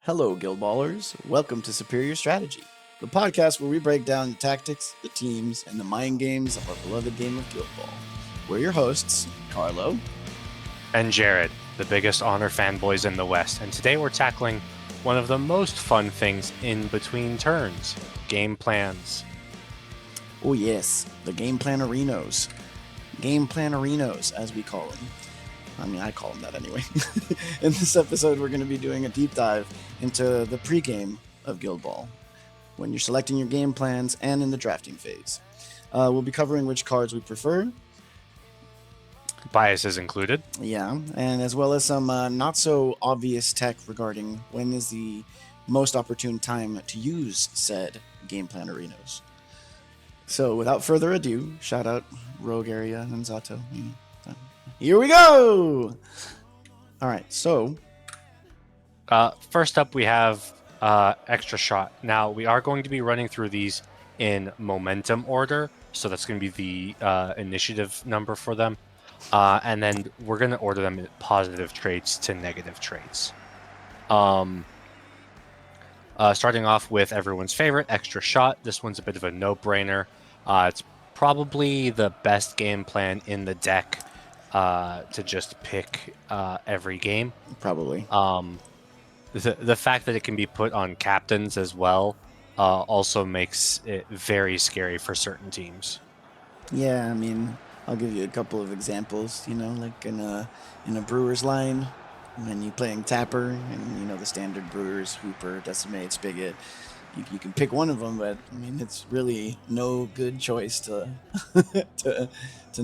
Hello, Guild Ballers. Welcome to Superior Strategy, the podcast where we break down the tactics, the teams, and the mind games of our beloved game of Guild Ball. We're your hosts, Carlo and Jared, the biggest Honor fanboys in the West, and today we're tackling one of the most fun things in between turns, game plans. Oh yes, the Gameplan Arenos. Gameplan Arenos, as we call them. I mean, I call them that anyway. In this episode, we're going to be doing a deep dive into the pregame of Guild Ball, when you're selecting your game plans and in the drafting phase. We'll be covering which cards we prefer. Biases included. Yeah, and as well as some not so obvious tech regarding when is the most opportune time to use said game plan arenas. So without further ado, shout out Rogue Area and Zato. Here we go! Alright, so first up we have Extra Shot. Now we are going to be running through these in momentum order, so that's going to be the initiative number for them. And then we're going to order them in positive traits to negative traits. Starting off with everyone's favorite, Extra Shot. This one's a bit of a no-brainer. It's probably the best game plan in the deck to just pick every game. Probably. The fact that it can be put on captains as well also makes it very scary for certain teams. Yeah, I mean, I'll give you a couple of examples, like in a Brewers line, when you're playing Tapper, and, the standard Brewers, Hooper, Decimate, Spigot, you can pick one of them, but, I mean, it's really no good choice to to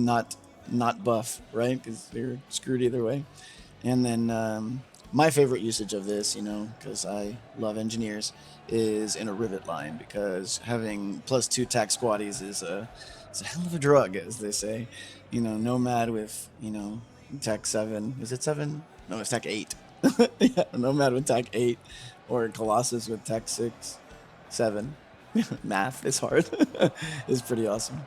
not buff, right? Because they're screwed either way. And then my favorite usage of this, because I love engineers, is in a Rivet line, because having +2 tack squatties is it's a hell of a drug, as they say. Nomad with, Tech 7. Is it 7? No, it's Tech 8. Yeah, Nomad with Tech 8. Or Colossus with Tech 6, 7. Math is hard. It's pretty awesome.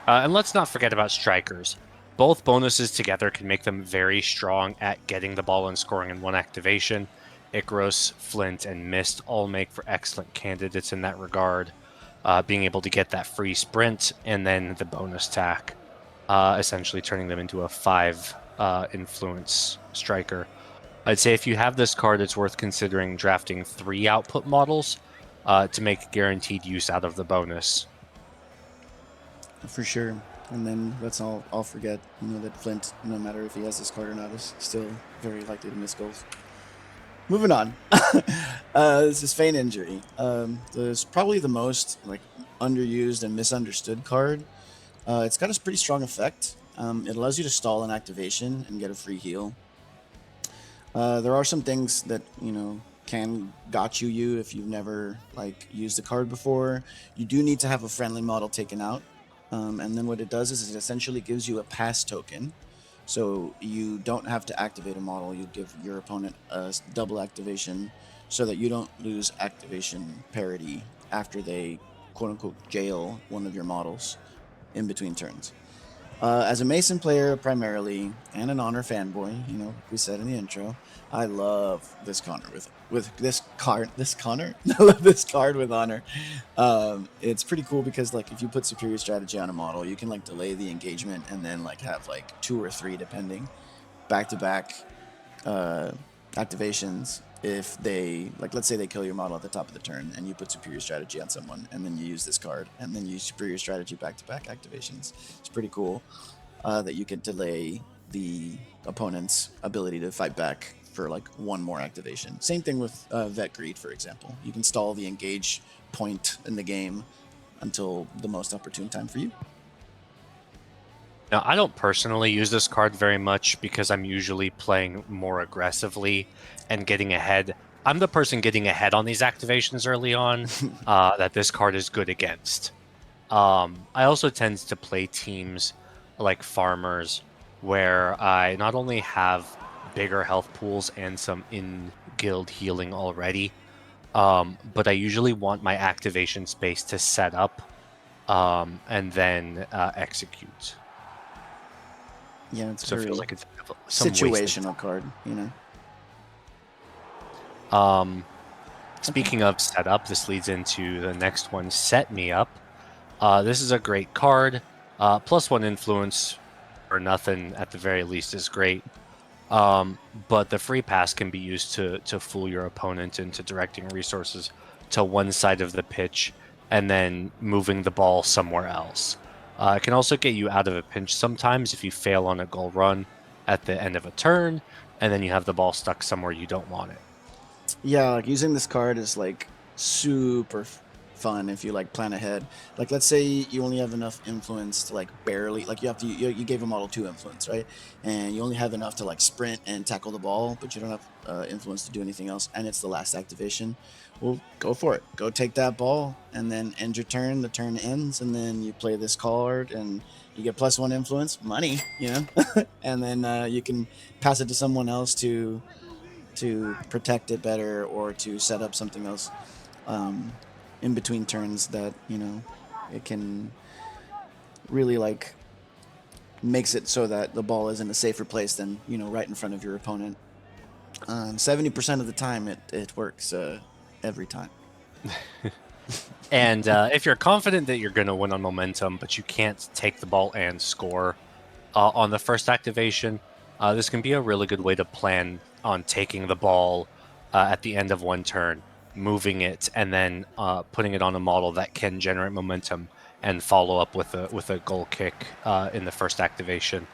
And let's not forget about strikers. Both bonuses together can make them very strong at getting the ball and scoring in one activation. Icaros, Flint, and Mist all make for excellent candidates in that regard. Being able to get that free sprint and then the bonus tack, essentially turning them into a 5 influence striker. I'd say if you have this card, it's worth considering drafting 3 output models to make guaranteed use out of the bonus. For sure. And then let's all forget, that Flint, no matter if he has this card or not, is still very likely to miss goals. Moving on. This is Feign Injury. It's probably the most underused and misunderstood card. It's got a pretty strong effect. It allows you to stall an activation and get a free heal. There are some things that can gotcha you if you've never used the card before. You do need to have a friendly model taken out, and then what it does is it essentially gives you a pass token. So you don't have to activate a model. You give your opponent a double activation so that you don't lose activation parity after they quote-unquote jail one of your models in between turns. As a Mason player primarily, and an Honor fanboy, we said in the intro, I love this Connor with this card. I love this card with Honor. It's pretty cool because if you put Superior Strategy on a model, you can delay the engagement and then have 2 or 3 depending back-to-back activations. If they let's say they kill your model at the top of the turn and you put Superior Strategy on someone and then you use this card and then use Superior Strategy back-to-back activations. It's pretty cool that you can delay the opponent's ability to fight back for one more activation. Same thing with Vet Greed, for example. You can stall the engage point in the game until the most opportune time for you. Now, I don't personally use this card very much because I'm usually playing more aggressively and getting ahead. I'm the person getting ahead on these activations early on that this card is good against. I also tend to play teams like Farmers where I not only have bigger health pools and some in-guild healing already, but I usually want my activation space to set up and then execute. Yeah, it's so very it feels like it's some situational card, Um, Speaking of setup, this leads into the next one, Set Me Up. This is a great card. +1 influence or nothing at the very least is great. But the free pass can be used to fool your opponent into directing resources to one side of the pitch and then moving the ball somewhere else. It can also get you out of a pinch sometimes if you fail on a goal run at the end of a turn, and then you have the ball stuck somewhere you don't want it. Yeah, like using this card is like super fun if you like plan ahead. Like let's say you only have enough influence to like barely like you have to you gave a model 2 influence, right? And you only have enough to like sprint and tackle the ball, but you don't have influence to do anything else, and it's the last activation. Well, go for it. Go take that ball and then end your turn. The turn ends, and then you play this card and you get +1 influence, money, you know, and then you can pass it to someone else to protect it better or to set up something else um, in between turns that it can really like makes it so that the ball is in a safer place than right in front of your opponent. 70% of the time it works every time. And if you're confident that you're going to win on momentum, but you can't take the ball and score on the first activation, this can be a really good way to plan on taking the ball at the end of one turn, moving it, and then putting it on a model that can generate momentum and follow up with a goal kick in the first activation.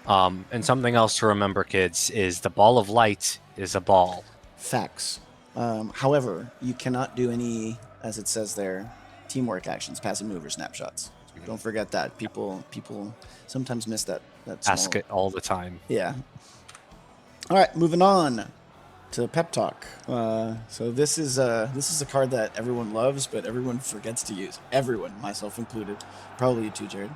And something else to remember, kids, is the ball of light is a ball. Facts. However, you cannot do any, as it says there, teamwork actions, passive move, or snapshots. Don't forget that. People sometimes miss that small. Ask it all the time. Yeah. All right, moving on to pep talk. So this is a card that everyone loves, but everyone forgets to use. Everyone, myself included, probably you too, Jared.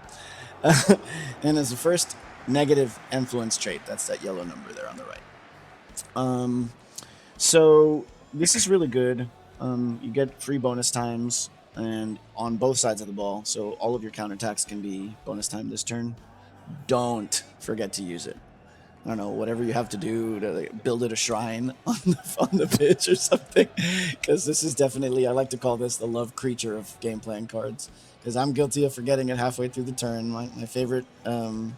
And as the first negative influence trait, that's that yellow number there on the right. So this is really good. You get free bonus times and on both sides of the ball, so all of your counterattacks can be bonus time this turn. Don't forget to use it. I don't know, whatever you have to do to like, build it a shrine on the pitch or something. Because this is definitely, I like to call this the love creature of game plan cards. Because I'm guilty of forgetting it halfway through the turn. My favorite thing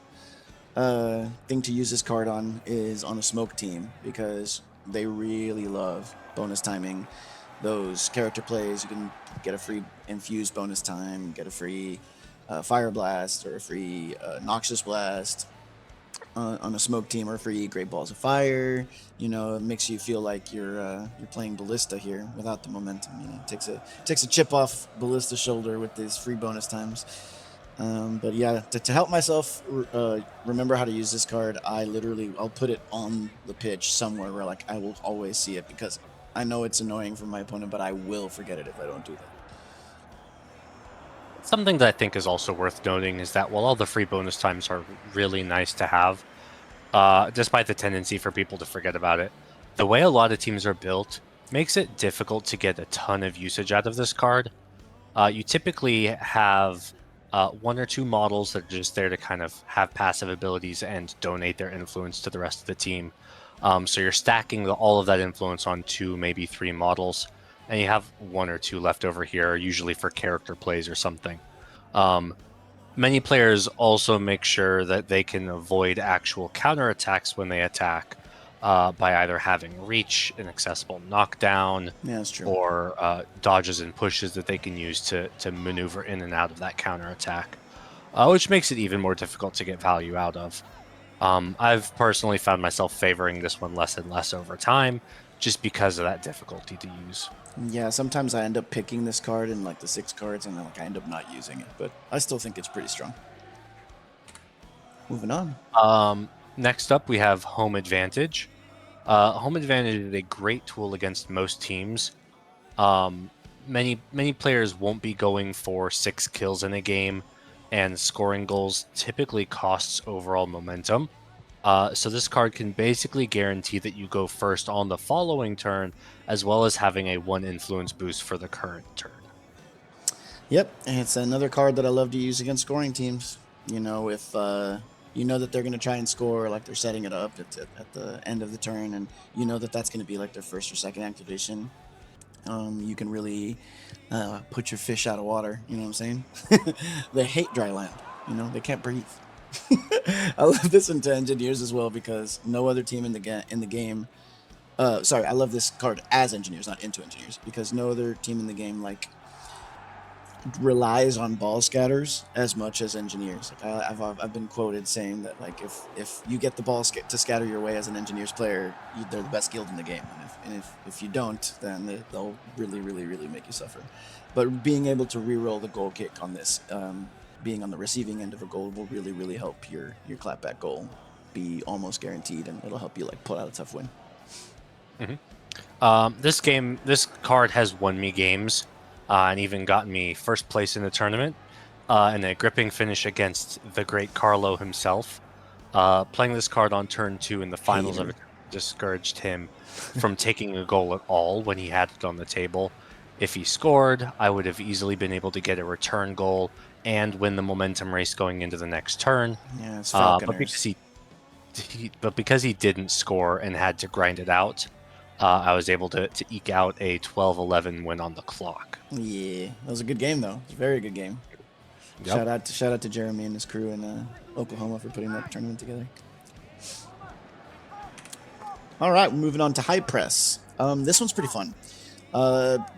to use this card on is on a smoke team because they really love bonus timing those character plays. You can get a free infused bonus time, get a free fire blast or a free noxious blast on a smoke team, or free great balls of fire. It makes you feel like you're playing ballista here without the momentum. It takes a chip off ballista's shoulder with these free bonus times. But yeah, to help myself remember how to use this card, I'll put it on the pitch somewhere where like I will always see it, because I know it's annoying for my opponent, but I will forget it if I don't do that. Something that I think is also worth noting is that while all the free bonus times are really nice to have, despite the tendency for people to forget about it, the way a lot of teams are built makes it difficult to get a ton of usage out of this card. You typically have one or two models that are just there to kind of have passive abilities and donate their influence to the rest of the team. So you're stacking all of that influence on 2, maybe 3 models, and you have 1 or 2 left over here, usually for character plays or something. Many players also make sure that they can avoid actual counterattacks when they attack by either having reach, an accessible knockdown, Yeah, that's true. or dodges and pushes that they can use to maneuver in and out of that counterattack, which makes it even more difficult to get value out of. I've personally found myself favoring this one less and less over time, just because of that difficulty to use. Yeah, sometimes I end up picking this card in like the 6 cards, and then like I end up not using it, but I still think it's pretty strong. Moving on. Next up, we have Home Advantage. Home Advantage is a great tool against most teams. Many players won't be going for 6 kills in a game, and scoring goals typically costs overall momentum. So this card can basically guarantee that you go first on the following turn, as well as having a 1 influence boost for the current turn. Yep, and it's another card that I love to use against scoring teams. If You know that they're going to try and score, like they're setting it up at the end of the turn, and you know that that's going to be like their first or second activation. You can really put your fish out of water. You know what I'm saying? They hate dry land. You know, they can't breathe. I love this into engineers as well because no other team in the game. Sorry, I love this card as engineers, not into engineers, because no other team in the game like relies on ball scatters as much as engineers. Like I've been quoted saying that like if you get the ball to scatter your way as an engineers player, they're the best guild in the game, and if you don't, then they'll really make you suffer. But being able to reroll the goal kick on this, being on the receiving end of a goal, will really help your clapback goal be almost guaranteed, and it'll help you like pull out a tough win. This card has won me games, and even gotten me first place in the tournament, and a gripping finish against the great Carlo himself. Playing this card on turn 2 in the finals of Hater. it discouraged him from taking a goal at all when he had it on the table. If he scored, I would have easily been able to get a return goal and win the momentum race going into the next turn. Yeah, it's But Falconers. because he didn't score and had to grind it out, I was able to eke out a 12-11 win on the clock. Yeah, that was a good game though. It was a very good game. Yep. Shout out to Jeremy and his crew in Oklahoma for putting that tournament together. All right, moving on to high press. This one's pretty fun.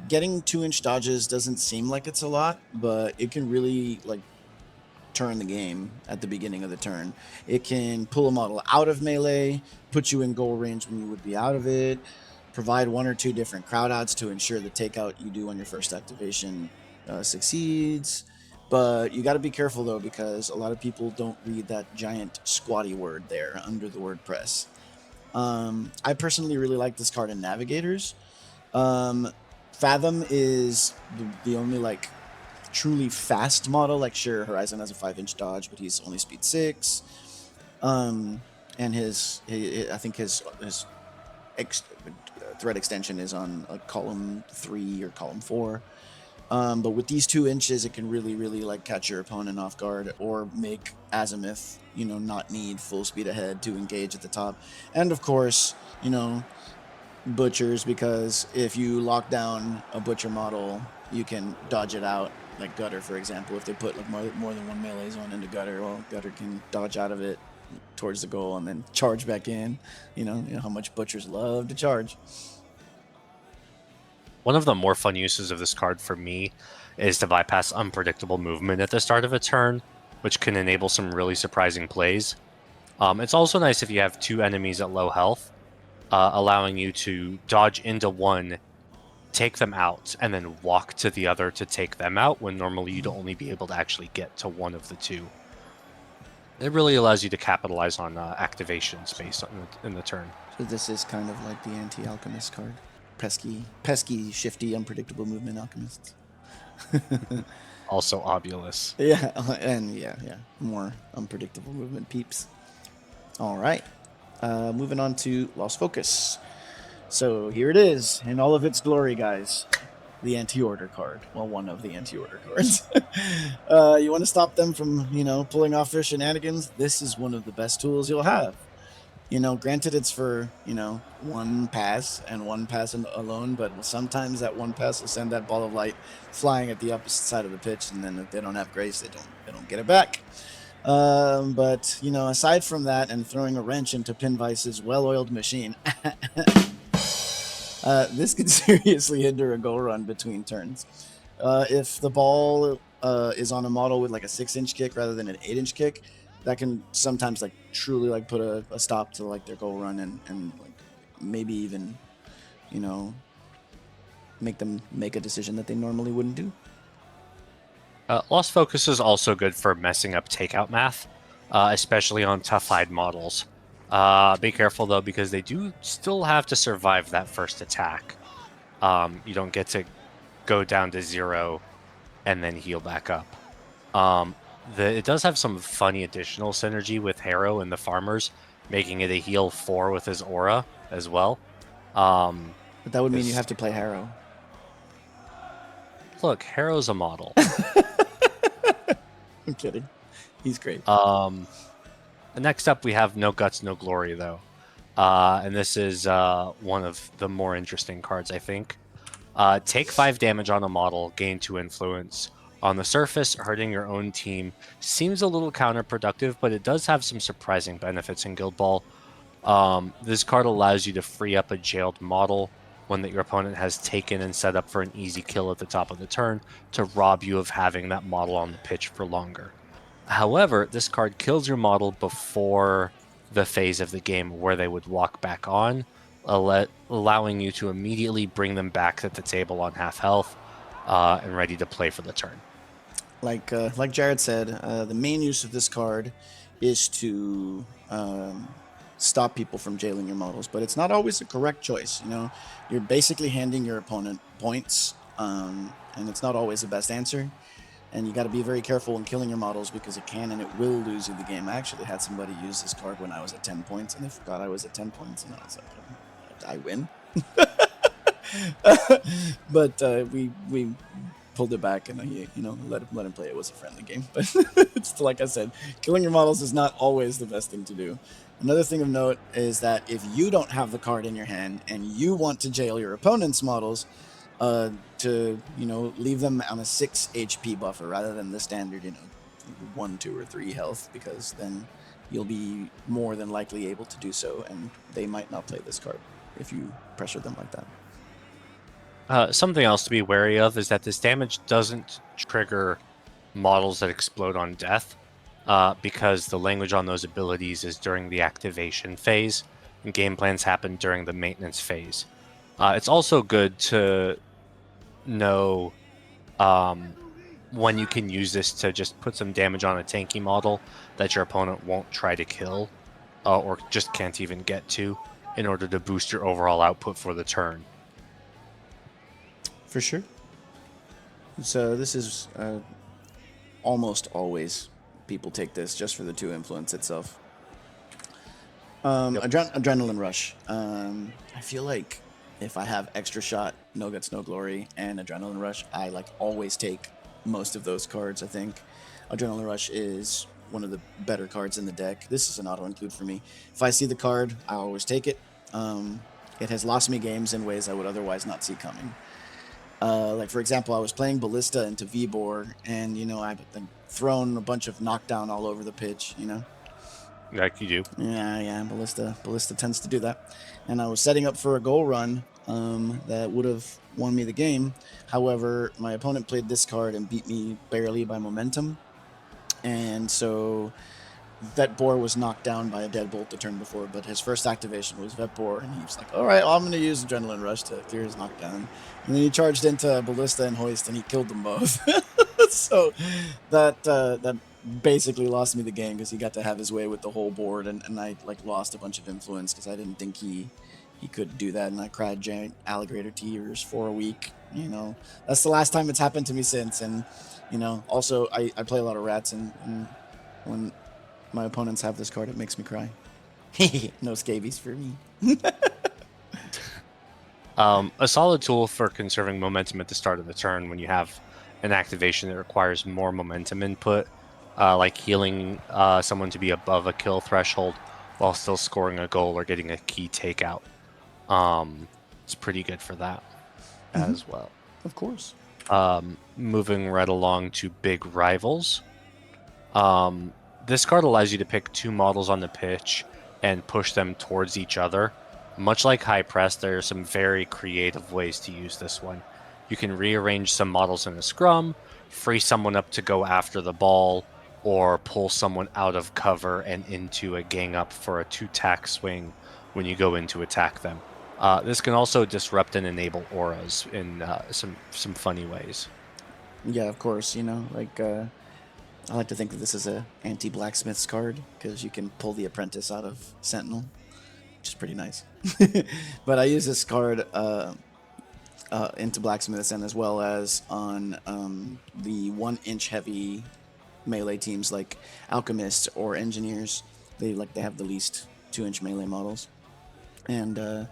Getting 2-inch dodges doesn't seem like it's a lot, but it can really like turn the game at the beginning of the turn. It can pull a model out of melee, put you in goal range when you would be out of it, provide 1 or 2 different crowd outs to ensure the takeout you do on your first activation succeeds. But you got to be careful though, because a lot of people don't read that giant squatty word there under the word press. I personally really like this card in Navigators. Fathom is the only like truly fast model. Like sure, Horizon has a 5-inch dodge, but he's only speed 6. And I think his threat extension is on like column 3 or column 4. But with these 2 inches, it can really like catch your opponent off guard or make Azimuth, not need full speed ahead to engage at the top. And of course, butchers, because if you lock down a butcher model, you can dodge it out. Like Gutter, for example, if they put like more than 1 melee zone into Gutter, well, Gutter can dodge out of it towards the goal and then charge back in. You know how much butchers love to charge. One of the more fun uses of this card for me is to bypass unpredictable movement at the start of a turn, which can enable some really surprising plays. It's also nice if you have 2 enemies at low health, allowing you to dodge into one, take them out, and then walk to the other to take them out, when normally you'd only be able to actually get to one of the 2. It really allows you to capitalize on activation space in the turn. So this is kind of like the anti-alchemist card. Pesky, shifty, unpredictable movement alchemists. Also Obulus. Yeah, and yeah, more unpredictable movement peeps. All right, moving on to Lost Focus. So here it is in all of its glory, guys. The anti-order card. Well, one of the anti-order cards. You want to stop them from, pulling off their shenanigans? This is one of the best tools you'll have. Granted it's for, 1 pass and 1 pass alone, but sometimes that 1 pass will send that ball of light flying at the opposite side of the pitch, and then if they don't have grace, they don't get it back. But aside from that and throwing a wrench into Pinvice's well-oiled machine, this could seriously hinder a goal run between turns. If the ball is on a model with like a 6-inch kick rather than an 8-inch kick, that can sometimes like truly like put a stop to like their goal run and like maybe even make them make a decision that they normally wouldn't do. Lost Focus is also good for messing up takeout math, especially on tough-hide models. Be careful though, because they do still have to survive that first attack. You don't get to go down to 0 and then heal back up. It does have some funny additional synergy with Harrow and the farmers, making it a heal 4 with his aura as well. But that would mean you have to play Harrow. Look, Harrow's a model. I'm kidding. He's great. Next up, we have No Guts, No Glory, though. And this is one of the more interesting cards, I think. Take 5 damage on a model, gain 2 influence. On the surface, hurting your own team seems a little counterproductive, but it does have some surprising benefits in Guild Ball. This card allows you to free up a jailed model, one that your opponent has taken and set up for an easy kill at the top of the turn, to rob you of having that model on the pitch for longer. However, this card kills your model before the phase of the game where they would walk back on, allowing you to immediately bring them back to the table on half health and ready to play for the turn. Like Jared said, the main use of this card is to stop people from jailing your models, but it's not always the correct choice. You know, you're basically handing your opponent points, and it's not always the best answer. And you got to be very careful in killing your models because it can and it will lose you the game. I actually had somebody use this card when I was at 10 points, and they forgot I was at 10 points, and I was like, I win. But we pulled it back and let him play. It was a friendly game, but it's like I said, killing your models is not always the best thing to do. Another thing of note is that if you don't have the card in your hand and you want to jail your opponent's models, to leave them on a 6 HP buffer rather than the standard 1, 2, or 3 health, because then you'll be more than likely able to do so, and they might not play this card if you pressure them like that. Something else to be wary of is that this damage doesn't trigger models that explode on death, because the language on those abilities is during the activation phase, and game plans happen during the maintenance phase. It's also good to know when you can use this to just put some damage on a tanky model that your opponent won't try to kill or just can't even get to, in order to boost your overall output for the turn. For sure. So this is almost always people take this just for the 2 influence itself. Yep. Adrenaline Rush. I feel like if I have Extra Shot, No Guts, No Glory, and Adrenaline Rush, I always take most of those cards. I think Adrenaline Rush is one of the better cards in the deck. This is an auto include for me. If I see the card, I always take it. It has lost me games in ways I would otherwise not see coming. For example, I was playing Ballista into Vibor, and I've thrown a bunch of knockdown all over the pitch. Like you do. Yeah. Ballista tends to do that. And I was setting up for a goal run that would have won me the game. However, my opponent played this card and beat me barely by momentum. And so Vetbor was knocked down by a Deadbolt the turn before, but his first activation was Vetbor, and he was like, all right, well, I'm going to use Adrenaline Rush to clear his knockdown. And then he charged into Ballista and Hoist, and he killed them both. So that basically lost me the game because he got to have his way with the whole board, and I lost a bunch of influence because I didn't think he could do that, and I cried giant alligator tears for a week. That's the last time it's happened to me since. And also I play a lot of rats, and when my opponents have this card, it makes me cry. No scabies for me. A solid tool for conserving momentum at the start of the turn when you have an activation that requires more momentum input, like healing someone to be above a kill threshold while still scoring a goal or getting a key takeout. It's pretty good for that as well. Of course. Moving right along to big rivals. This card allows you to pick 2 models on the pitch and push them towards each other. Much like High Press, there are some very creative ways to use this one. You can rearrange some models in a scrum, free someone up to go after the ball, or pull someone out of cover and into a gang up for a 2-tack swing when you go in to attack them. This can also disrupt and enable auras in some funny ways. Yeah, of course. I like to think that this is a anti-blacksmith's card because you can pull the apprentice out of Sentinel, which is pretty nice. But I use this card into blacksmiths, and as well as on the 1-inch heavy melee teams like alchemists or engineers. They have the least 2-inch melee models, and a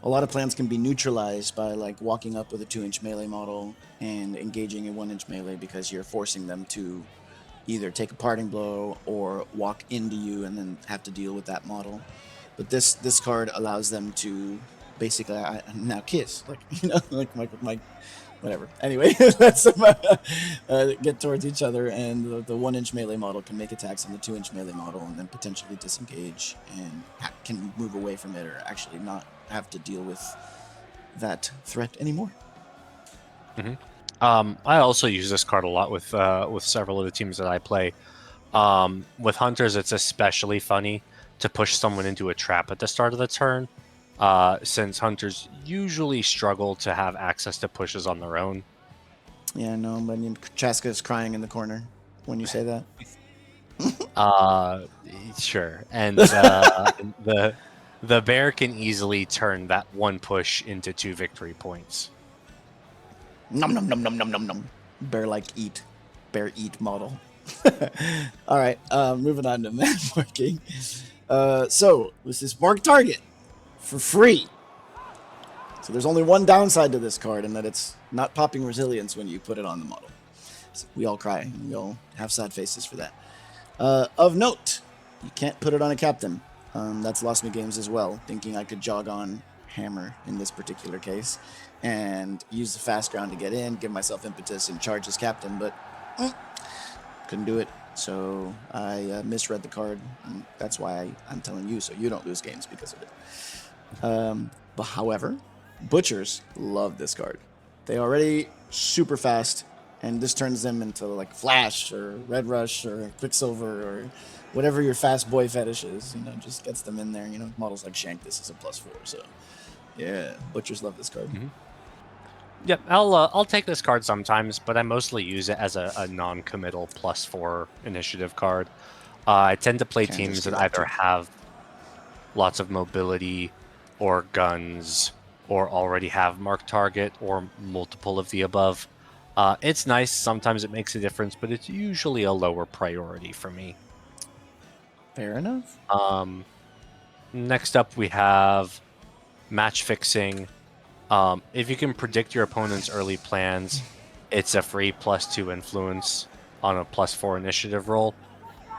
lot of plans can be neutralized by walking up with a 2-inch melee model and engaging a 1-inch melee because you're forcing them to either take a parting blow or walk into you and then have to deal with that model. But this card allows them to basically now kiss, like like whatever. Anyway, let's get towards each other, and the 1-inch melee model can make attacks on the 2-inch melee model, and then potentially disengage and can move away from it, or actually not have to deal with that threat anymore. I also use this card a lot with several of the teams that I play. With hunters, it's especially funny to push someone into a trap at the start of the turn, since hunters usually struggle to have access to pushes on their own. Yeah, no, but Chaska is crying in the corner when you say that. Uh, sure, and the bear can easily turn that one push into 2 victory points. Nom nom nom nom nom nom nom. Bear eat model. All right, moving on to map marking. So this is mark target for free. So there's only one downside to this card, and that it's not popping resilience when you put it on the model. So we all cry. We all have sad faces for that. Of note, you can't put it on a captain. That's lost me games as well, thinking I could jog on Hammer in this particular case and use the fast ground to get in, give myself impetus, and charge as captain, but couldn't do it. So I misread the card, and that's why I'm telling you, so you don't lose games because of it. But however, Butchers love this card. They already super fast, and this turns them into like Flash or Red Rush or Quicksilver or whatever your fast boy fetish is. Just gets them in there. Models like Shank, this is a +4. So yeah, Butchers love this card. Yep, I'll take this card sometimes, but I mostly use it as a non-committal +4 initiative card. I tend to play teams that either have lots of mobility or guns or already have marked target or multiple of the above. It's nice. Sometimes it makes a difference, but it's usually a lower priority for me. Fair enough. Next up, we have match fixing. If you can predict your opponent's early plans, it's a free +2 influence on a +4 initiative roll.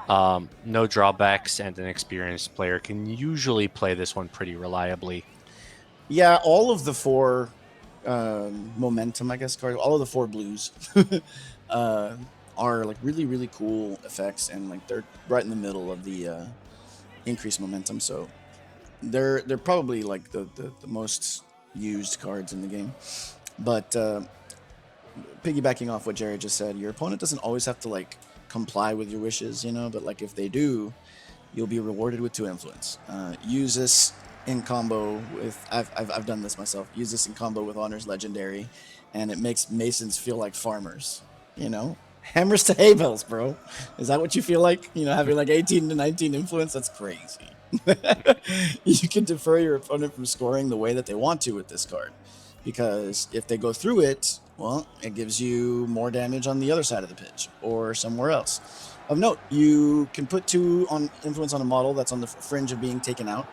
No drawbacks, and an experienced player can usually play this one pretty reliably. Yeah, all of the 4 momentum, I guess, cards, all of the 4 blues are like really, really cool effects, and like they're right in the middle of the increased momentum. So they're probably like the most used cards in the game. But piggybacking off what Jared just said, your opponent doesn't always have to like comply with your wishes, but like if they do, you'll be rewarded with 2 influence. Use this in combo with I've done this myself. Use this in combo with Honor's Legendary, and it makes Masons feel like farmers. Hammers to hay bales, bro. Is that what you feel like? Having like 18 to 19 influence? That's crazy. You can defer your opponent from scoring the way that they want to with this card, because if they go through it, well, it gives you more damage on the other side of the pitch or somewhere else. Of note, you can put 2 on influence on a model that's on the fringe of being taken out.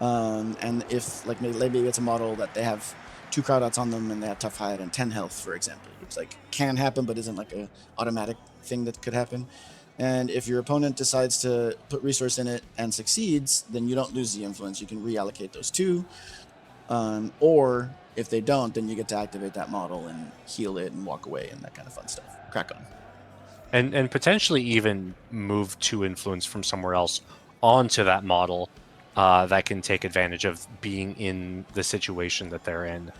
And if like maybe it's a model that they have 2 crowd outs on them and they have tough hide and 10 health, for example, which like can happen but isn't like a automatic thing that could happen. And if your opponent decides to put resource in it and succeeds, then you don't lose the influence. You can reallocate those 2. Or if they don't, then you get to activate that model and heal it and walk away and that kind of fun stuff. Crack on. And potentially even move 2 influence from somewhere else onto that model that can take advantage of being in the situation that they're in.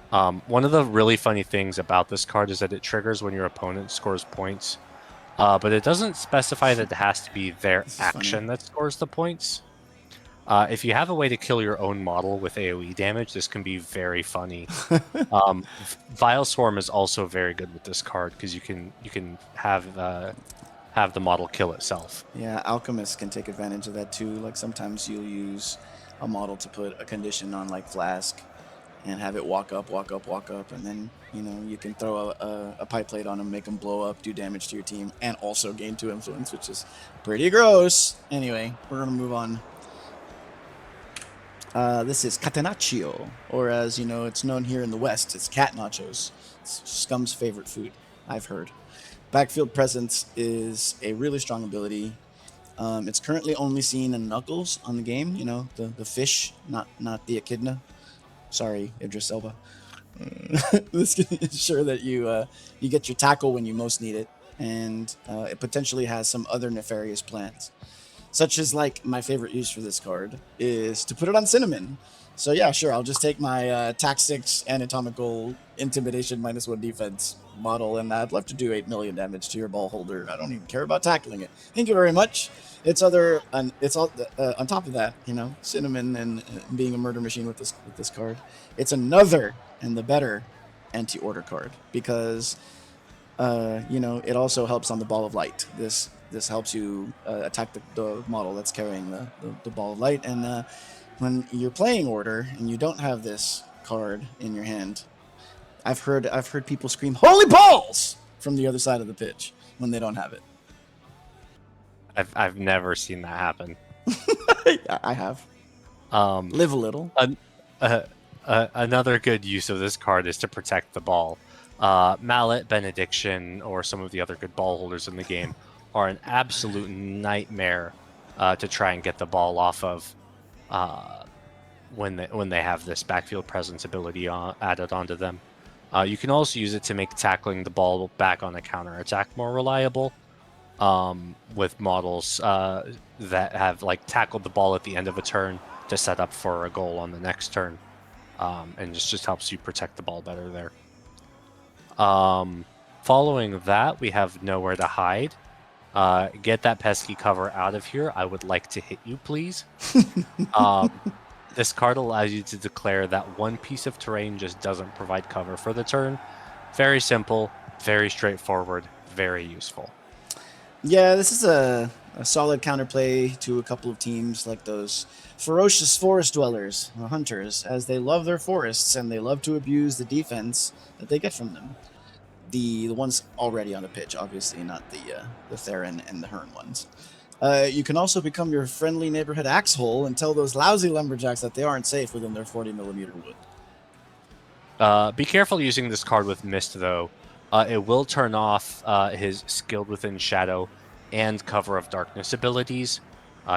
One of the really funny things about this card is that it triggers when your opponent scores points, but it doesn't specify that it has to be their action that scores the points. If you have a way to kill your own model with AoE damage, this can be very funny. Vile Swarm is also very good with this card because you can have the model kill itself. Yeah, Alchemists can take advantage of that too. Like sometimes you'll use a model to put a condition on like Flask and have it walk up, and then you can throw a pipe plate on them, make them blow up, do damage to your team, and also gain 2 influence, which is pretty gross. Anyway, we're gonna move on. This is Catenaccio, or as it's known here in the West, it's cat nachos. It's Scum's favorite food, I've heard. Backfield presence is a really strong ability. It's currently only seen in Knuckles on the game. You know, the fish, not the echidna. Sorry, Idris Elba. This can ensure that you get your tackle when you most need it, and it potentially has some other nefarious plans, such as like my favorite use for this card is to put it on Cinnamon. So yeah, sure, I'll just take my Tax 6 Anatomical Intimidation -1 defense model, and I'd love to do 8 million damage to your ball holder. I don't even care about tackling it. Thank you very much. It's all on top of that, you know, Cinnamon and being a murder machine with this card. It's another and the better anti-order card because you know, it also helps on the ball of light. This helps you attack the model that's carrying the ball of light. And when you're playing order and you don't have this card in your hand, I've heard people scream "Holy balls!" from the other side of the pitch when they don't have it. I've never seen that happen. I have. Um, Live a little. Another good use of this card is to protect the ball. Mallet, Benediction, or some of the other good ball holders in the game are an absolute nightmare to try and get the ball off of when they have this backfield presence ability added onto them. You can also use it to make tackling the ball back on a counter attack more reliable. With models that have like tackled the ball at the end of a turn to set up for a goal on the next turn, and just helps you protect the ball better there. Following that, we have Nowhere to Hide. Get that pesky cover out of here. I would like to hit you, please. This card allows you to declare that one piece of terrain just doesn't provide cover for the turn. Very simple, very straightforward, very useful. Yeah, this is a solid counterplay to a couple of teams like those ferocious forest dwellers, or hunters, as they love their forests and they love to abuse the defense that they get from them. The ones already on the pitch, obviously, not the Theron and the Hearn ones. You can also become your friendly neighborhood axe hole and tell those lousy lumberjacks that they aren't safe within their 40mm wood. Be careful using this card with Mist, though. It will turn off his Skilled Within Shadow and Cover of Darkness abilities,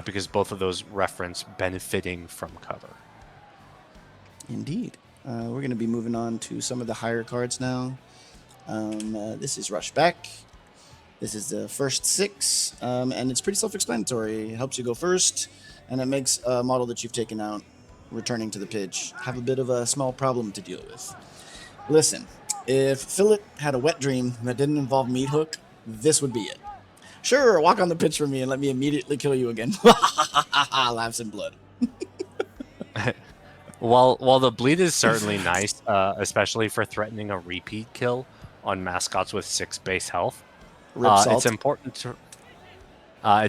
because both of those reference benefiting from cover. Indeed. We're going to be moving on to some of the higher cards now. This is Rush Back. This is the first 6, and it's pretty self-explanatory. It helps you go first, and it makes a model that you've taken out returning to the pitch have a bit of a small problem to deal with. Listen, if Philip had a wet dream that didn't involve Meat Hook, this would be it. Sure, walk on the pitch for me and let me immediately kill you again. Laughs in blood. While the bleed is certainly nice, especially for threatening a repeat kill on mascots with 6 base health, it's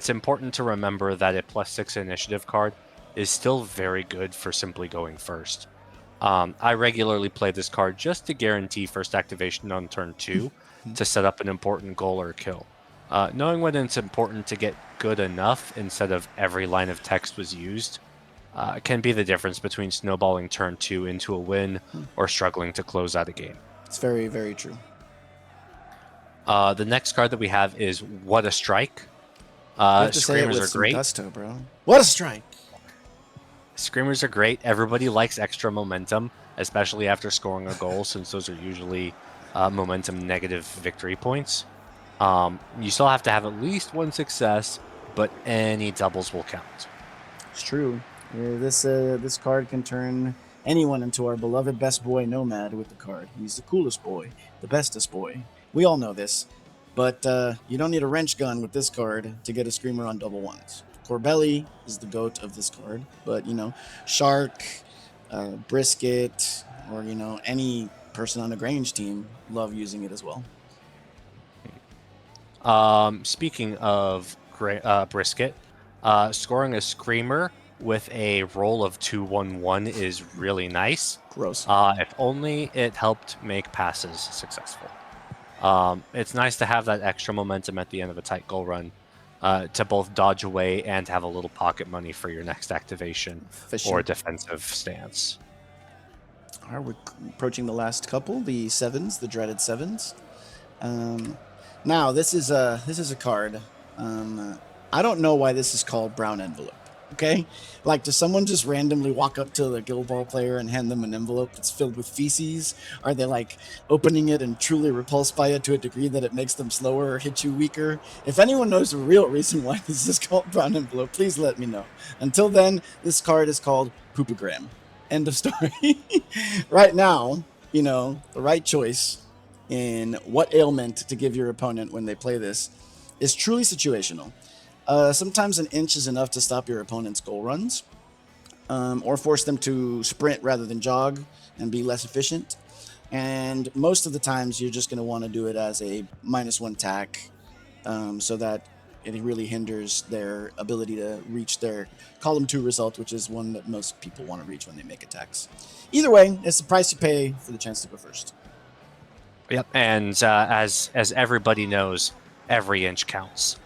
important to remember that a +6 initiative card is still very good for simply going first. I regularly play this card just to guarantee first activation on turn 2 to set up an important goal or kill. Knowing when it's important to get good enough instead of every line of text was used can be the difference between snowballing turn 2 into a win or struggling to close out a game. It's very, very true. The next card that we have is What a Strike. Screamers are great. Gusto, bro. What a strike! Screamers are great. Everybody likes extra momentum, especially after scoring a goal, since those are usually momentum negative victory points. You still have to have at least one success, but any doubles will count. It's true. This card can turn anyone into our beloved best boy Nomad with the card. He's the coolest boy, the bestest boy. We all know this, but you don't need a wrench gun with this card to get a Screamer on double ones. Corbelli is the goat of this card, but, you know, Shark, Brisket, or, you know, any person on a Grange team love using it as well. Speaking of Brisket, scoring a Screamer with a roll of 2-1-1 is really nice. Gross. If only it helped make passes successful. It's nice to have that extra momentum at the end of a tight goal run to both dodge away and have a little pocket money for your next activation or defensive stance. All right, we're approaching the last couple, the 7s, the dreaded 7s. Now this is a card. I don't know why this is called brown envelope. Okay, like does someone just randomly walk up to the guild ball player and hand them an envelope that's filled with feces? Are they like opening it and truly repulsed by it to a degree that it makes them slower or hit you weaker? If anyone knows the real reason why this is called brown envelope, please let me know. Until then, this card is called poopogram. End of story. Right now, the right choice in what ailment to give your opponent when they play this is truly situational. Sometimes an inch is enough to stop your opponent's goal runs, or force them to sprint rather than jog and be less efficient. And most of the times, you're just going to want to do it as a -1 tack, so that it really hinders their ability to reach their column 2 result, which is one that most people want to reach when they make attacks. Either way, it's the price you pay for the chance to go first. Yep, and as everybody knows, every inch counts.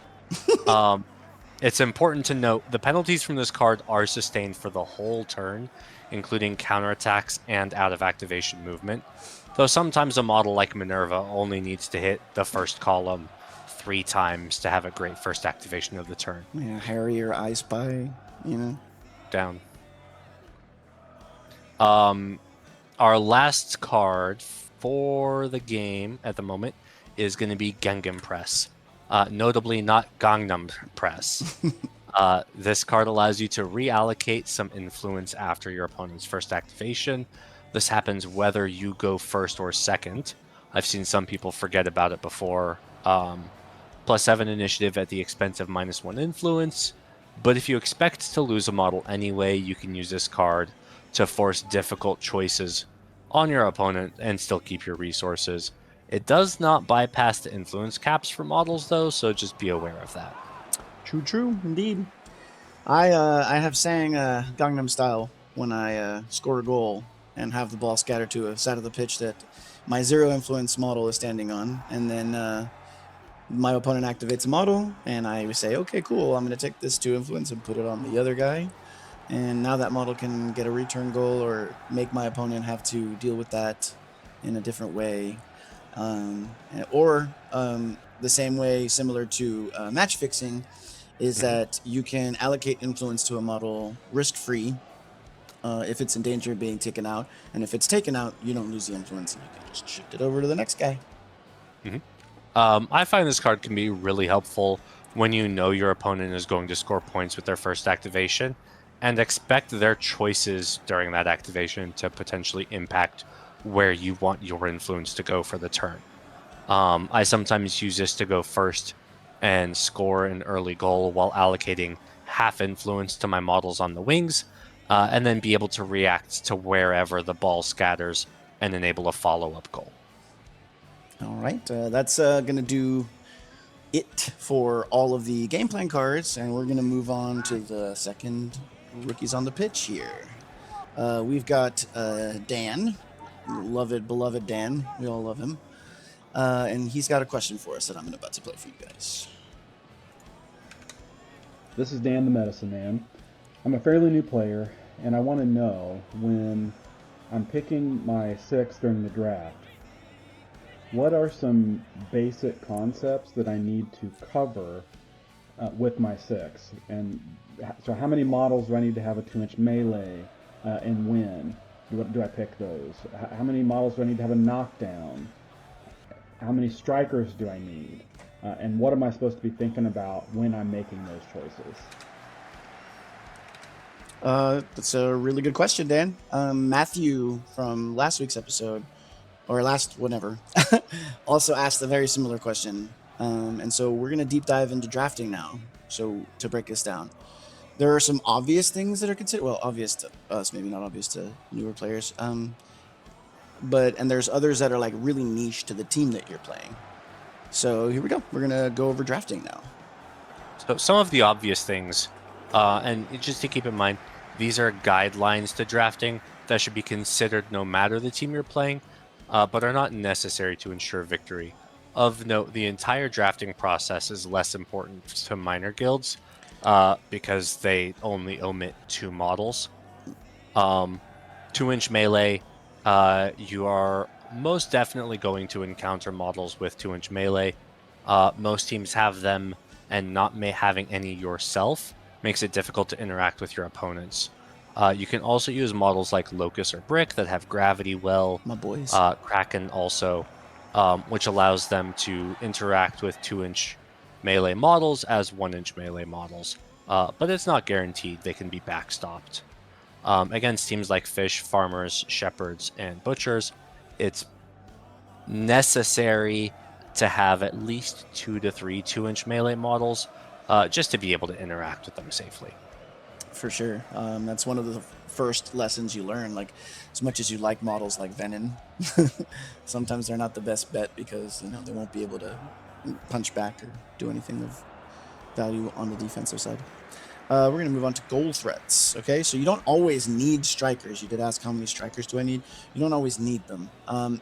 It's important to note the penalties from this card are sustained for the whole turn, including counterattacks and out of activation movement. Though sometimes a model like Minerva only needs to hit the first column 3 times to have a great first activation of the turn. Yeah, Harrier, I Spy, Down. Our last card for the game at the moment is going to be Gegenpress. Notably not Gangnam Press. This card allows you to reallocate some influence after your opponent's first activation. This happens whether you go first or second. I've seen some people forget about it before. +7 initiative at the expense of -1 influence. But if you expect to lose a model anyway, you can use this card to force difficult choices on your opponent and still keep your resources. It does not bypass the influence caps for models, though, so just be aware of that. True, indeed. I have sang Gangnam Style when I score a goal and have the ball scattered to a side of the pitch that my 0 influence model is standing on, and then my opponent activates a model, and I say, okay, cool, I'm going to take this 2 influence and put it on the other guy, and now that model can get a return goal or make my opponent have to deal with that in a different way. Or the same way, similar to match fixing, is that you can allocate influence to a model risk-free if it's in danger of being taken out. And if it's taken out, you don't lose the influence, and you can just shift it over to the next guy. I find this card can be really helpful when you know your opponent is going to score points with their first activation and expect their choices during that activation to potentially impact where you want your influence to go for the turn. I sometimes use this to go first and score an early goal while allocating half influence to my models on the wings, and then be able to react to wherever the ball scatters and enable a follow-up goal. All right, that's going to do it for all of the game plan cards, and we're going to move on to the second rookies on the pitch here. We've got Dan, beloved Dan. We all love him. And he's got a question for us that I'm about to play for you guys. This is Dan the Medicine Man. I'm a fairly new player, and I want to know when I'm picking my 6 during the draft, what are some basic concepts that I need to cover with my 6? And so how many models do I need to have a 2-inch melee, and when do I pick those? How many models do I need to have a knockdown? How many strikers do I need? And what am I supposed to be thinking about when I'm making those choices? That's a really good question, Dan. Matthew from last week's episode, or last whenever, also asked a very similar question. And so we're going to deep dive into drafting now. So to break this down, there are some obvious things that are considered, well, obvious to us, maybe not obvious to newer players. And there's others that are like really niche to the team that you're playing. So here we go. We're going to go over drafting now. So some of the obvious things, and just to keep in mind, these are guidelines to drafting that should be considered no matter the team you're playing, but are not necessary to ensure victory. Of note, the entire drafting process is less important to minor guilds because they only omit 2 models. 2-inch melee, you are most definitely going to encounter models with 2-inch melee. Most teams have them, and not having any yourself makes it difficult to interact with your opponents. You can also use models like Locust or Brick that have gravity well, My boys. Kraken also, which allows them to interact with 2-inch melee models as 1-inch melee models. But it's not guaranteed. They can be backstopped. Against teams like Fish, Farmers, Shepherds, and Butchers, it's necessary to have at least 2 to 3 2-inch melee models just to be able to interact with them safely. For sure. That's one of the first lessons you learn. Like, as much as you like models like Venom, sometimes they're not the best bet because, you know, they won't be able to punch back or do anything of value on the defensive side. We're going to move on to goal threats. Okay, so you don't always need strikers. You did ask how many strikers do I need? You don't always need them.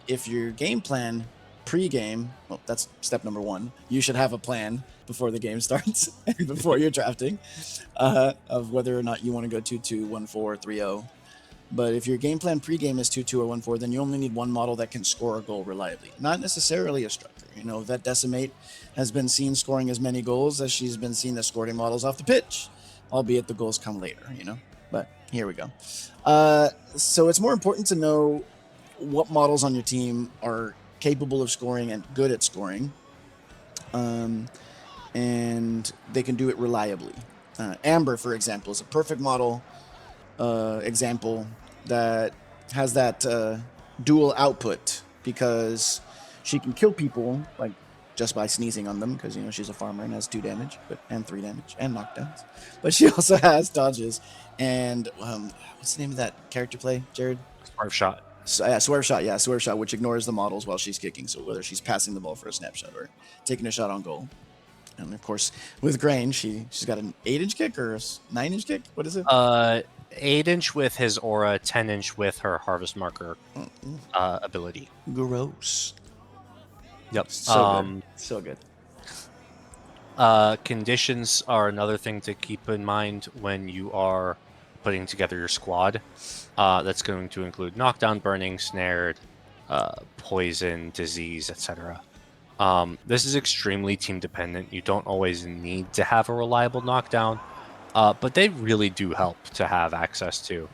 If your game plan pre-game, well, that's step number 1. You should have a plan before the game starts and before you're drafting of whether or not you want to go 2-2, 1-4, 3-0. But if your game plan pre-game is 2-2 or 1-4, then you only need one model that can score a goal reliably. Not necessarily a striker. You know, that Decimate has been seen scoring as many goals as she's been seen escorting models off the pitch, albeit the goals come later, you know. But here we go. So it's more important to know what models on your team are capable of scoring and good at scoring, and they can do it reliably. Amber, for example, is a perfect model example that has that dual output because she can kill people like just by sneezing on them because, you know, she's a farmer and has 2 damage and 3 damage and knockdowns, but she also has dodges and what's the name of that character play, Jared? Swerve shot. Swerve shot, which ignores the models while she's kicking, so whether she's passing the ball for a snapshot or taking a shot on goal. And of course, with Grain, she's got an 8-inch kick or a 9-inch kick. What is it? 8-inch with his aura, 10-inch with her harvest marker ability. Gross. Yep. So good. Conditions are another thing to keep in mind when you are putting together your squad. That's going to include knockdown, burning, snared, poison, disease, etc. This is extremely team dependent. You don't always need to have a reliable knockdown, but they really do help to have access to.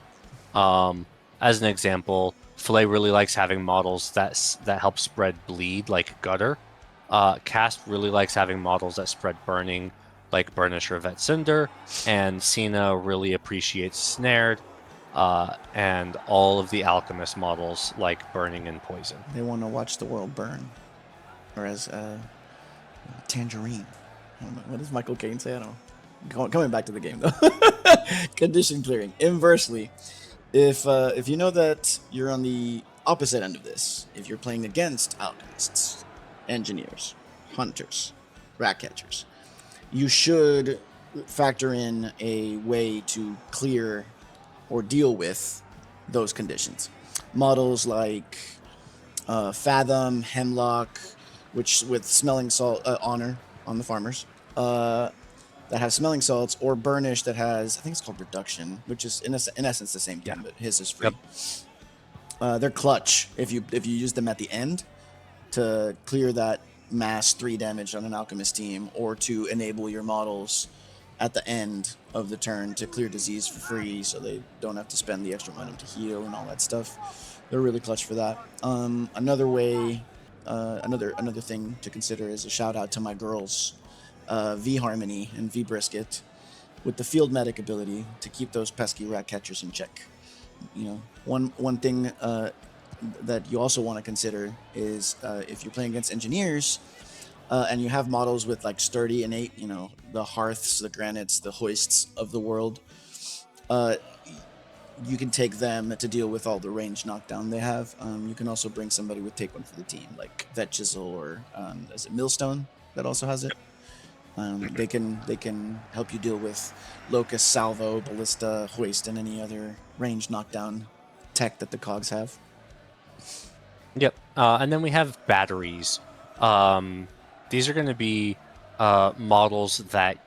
As an example, Filet really likes having models that help spread bleed, like Gutter. Cast really likes having models that spread burning, like Burnish or Vet Cinder, and Cena really appreciates Snared, and all of the Alchemist models like Burning and Poison. They want to watch the world burn. Or as Tangerine. I don't know. What does Michael Caine say? I don't know. Coming back to the game, though. Condition clearing. Inversely, if you know that you're on the opposite end of this, if you're playing against alchemists, engineers, hunters, rat catchers, you should factor in a way to clear or deal with those conditions. Models like Fathom, Hemlock, which with smelling salt, honor on the farmers, that have smelling salts, or Burnish that has, I think it's called reduction, which is in essence the same thing, but his is free. Yep. They're clutch if you use them at the end to clear that mass 3 damage on an alchemist team, or to enable your models at the end of the turn to clear disease for free, so they don't have to spend the extra mana to heal and all that stuff. They're really clutch for that. Another way. Another thing to consider is a shout out to my girls, V Harmony and V Brisket, with the field medic ability to keep those pesky rat catchers in check. You know, one thing that you also want to consider is if you're playing against engineers and you have models with like sturdy innate, you know, the hearths, the granites, the hoists of the world. You can take them to deal with all the range knockdown they have. You can also bring somebody with take one for the team, like Vet Chisel or is it Millstone that also has it? They can help you deal with Locust, Salvo, Ballista, Hoist, and any other range knockdown tech that the cogs have. Yep. And then we have batteries. These are going to be models that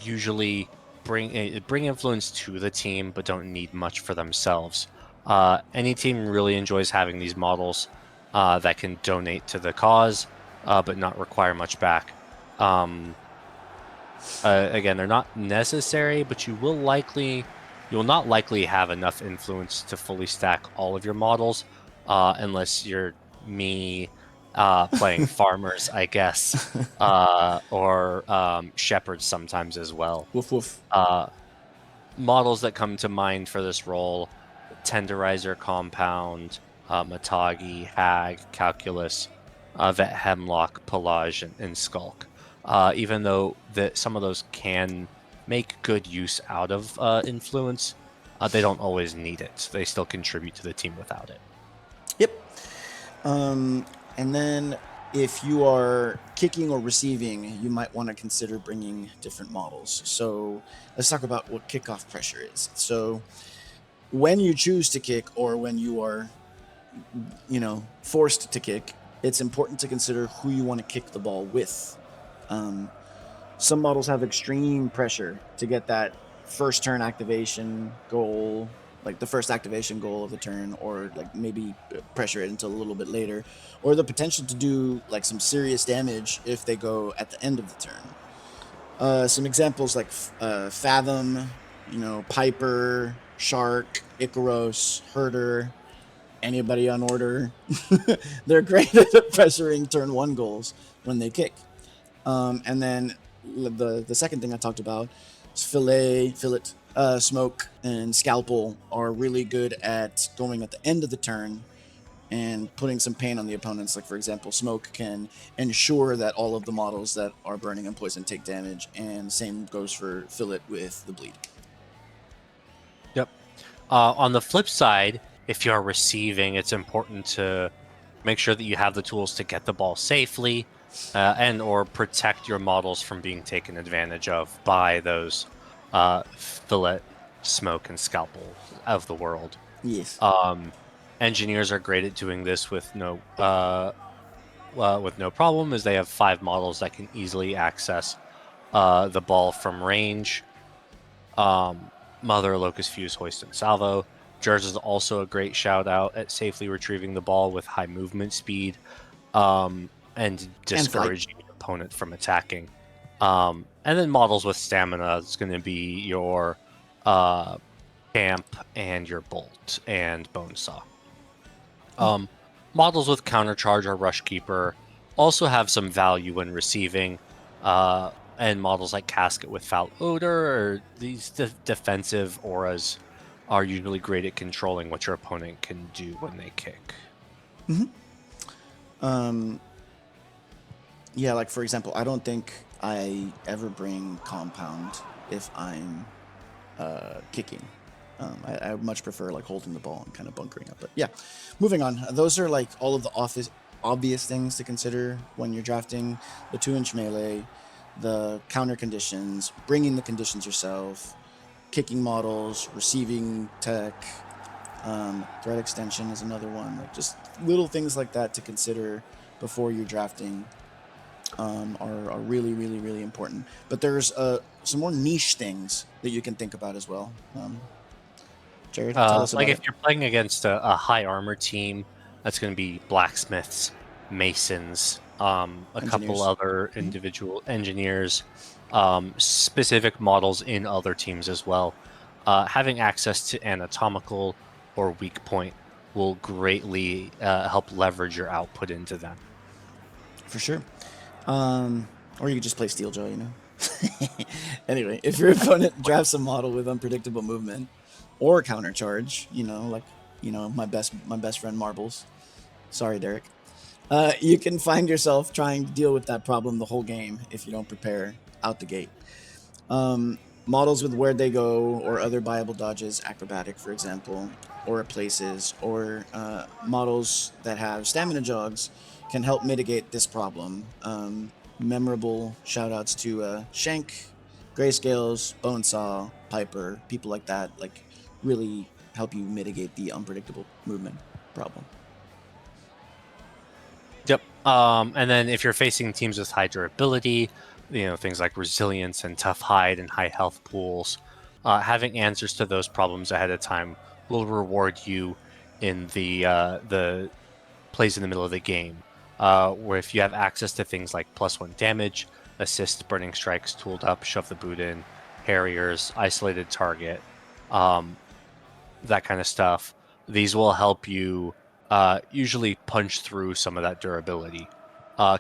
usually bring influence to the team, but don't need much for themselves. Any team really enjoys having these models that can donate to the cause. but not require much back. Again, they're not necessary, but you will not likely have enough influence to fully stack all of your models, unless you're me, playing farmers, I guess, or shepherds sometimes as well. Woof woof. Models that come to mind for this role: Tenderizer Compound, Matagi, Hag, Calculus, Vet Hemlock, Pelage, and Skulk. Even though some of those can make good use out of influence, they don't always need it. They still contribute to the team without it. Yep. And then if you are kicking or receiving, you might want to consider bringing different models. So let's talk about what kickoff pressure is. So when you choose to kick, or when you are, forced to kick, it's important to consider who you want to kick the ball with. Some models have extreme pressure to get that first turn activation goal, like the first activation goal of the turn, or like maybe pressure it until a little bit later, or the potential to do like some serious damage if they go at the end of the turn. Some examples like Fathom, Piper, Shark, Icaros, Herder, anybody on order. They're great at pressuring turn 1 goals when they kick. And then the second thing I talked about is fillet, smoke, and scalpel are really good at going at the end of the turn and putting some pain on the opponents. Like, for example, smoke can ensure that all of the models that are burning and poison take damage, and same goes for fillet with the bleed. Yep. On the flip side, if you're receiving, it's important to make sure that you have the tools to get the ball safely, and or protect your models from being taken advantage of by those fillet, smoke, and scalpel of the world. Yes. Engineers are great at doing this with no problem, as they have 5 models that can easily access the ball from range. Mother, Locust Fuse, Hoist, and Salvo. Jers is also a great shout out at safely retrieving the ball with high movement speed, and discouraging the opponent from attacking. And then models with stamina, it's going to be your Camp and your Bolt and Bonesaw. Models with Countercharge or Rushkeeper also have some value when receiving, and models like Casket with Foul Odor, or these defensive auras, are usually great at controlling what your opponent can do when they kick. Yeah, like for example, I don't think I ever bring Compound if I'm kicking. I much prefer like holding the ball and kind of bunkering up. But yeah, moving on. Those are like all of the obvious things to consider when you're drafting: the 2-inch melee, the counter conditions, bringing the conditions yourself, kicking models, receiving tech, threat extension is another one. Like just little things like that to consider before you're drafting are really, really, really important. But there's some more niche things that you can think about as well. Jared, tell us about like if it. you're playing against a high armor team, that's going to be blacksmiths, masons, a couple other individual engineers, specific models in other teams as well. Having access to anatomical or weak point will greatly help leverage your output into them. For sure. Or you could just play Steeljaw, Anyway, if your opponent drafts a model with unpredictable movement or countercharge, my best friend Marbles. Sorry, Derek. You can find yourself trying to deal with that problem the whole game if you don't prepare out the gate. Models with Where They Go or other viable dodges, acrobatic, for example, or places, or models that have stamina jogs can help mitigate this problem. Memorable shout-outs to Shank, Grayscales, Bonesaw, Piper, people like that, like really help you mitigate the unpredictable movement problem. Yep. And then if you're facing teams with high durability, things like resilience and tough hide and high health pools, having answers to those problems ahead of time will reward you in the plays in the middle of the game. where if you have access to things like +1 damage, assist, burning strikes, tooled up, shove the boot in, harriers, isolated target, that kind of stuff, these will help you usually punch through some of that durability.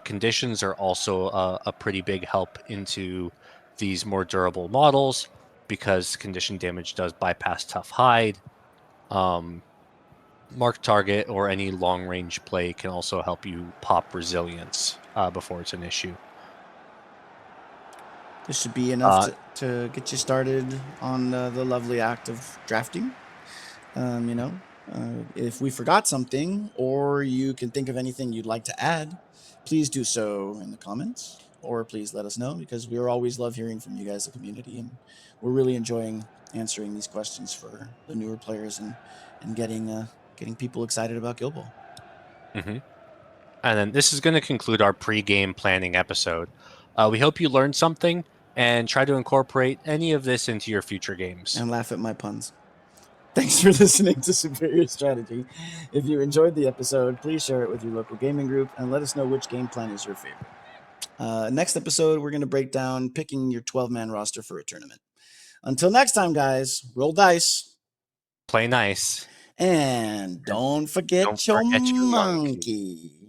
Conditions are also a pretty big help into these more durable models because condition damage does bypass tough hide. Mark target or any long range play can also help you pop resilience before it's an issue. This should be enough to get you started on the lovely act of drafting. If we forgot something or you can think of anything you'd like to add, please do so in the comments, or please let us know, because we always love hearing from you guys, the community, and we're really enjoying answering these questions for the newer players and getting people excited about Guild Ball. Mm-hmm. And then this is going to conclude our pre-game planning episode. We hope you learned something and try to incorporate any of this into your future games. And laugh at my puns. Thanks for listening to Superior Strategy. If you enjoyed the episode, please share it with your local gaming group and let us know which game plan is your favorite. Next episode, we're going to break down picking your 12-man roster for a tournament. Until next time, guys, roll dice. Play nice. And don't forget your monkey.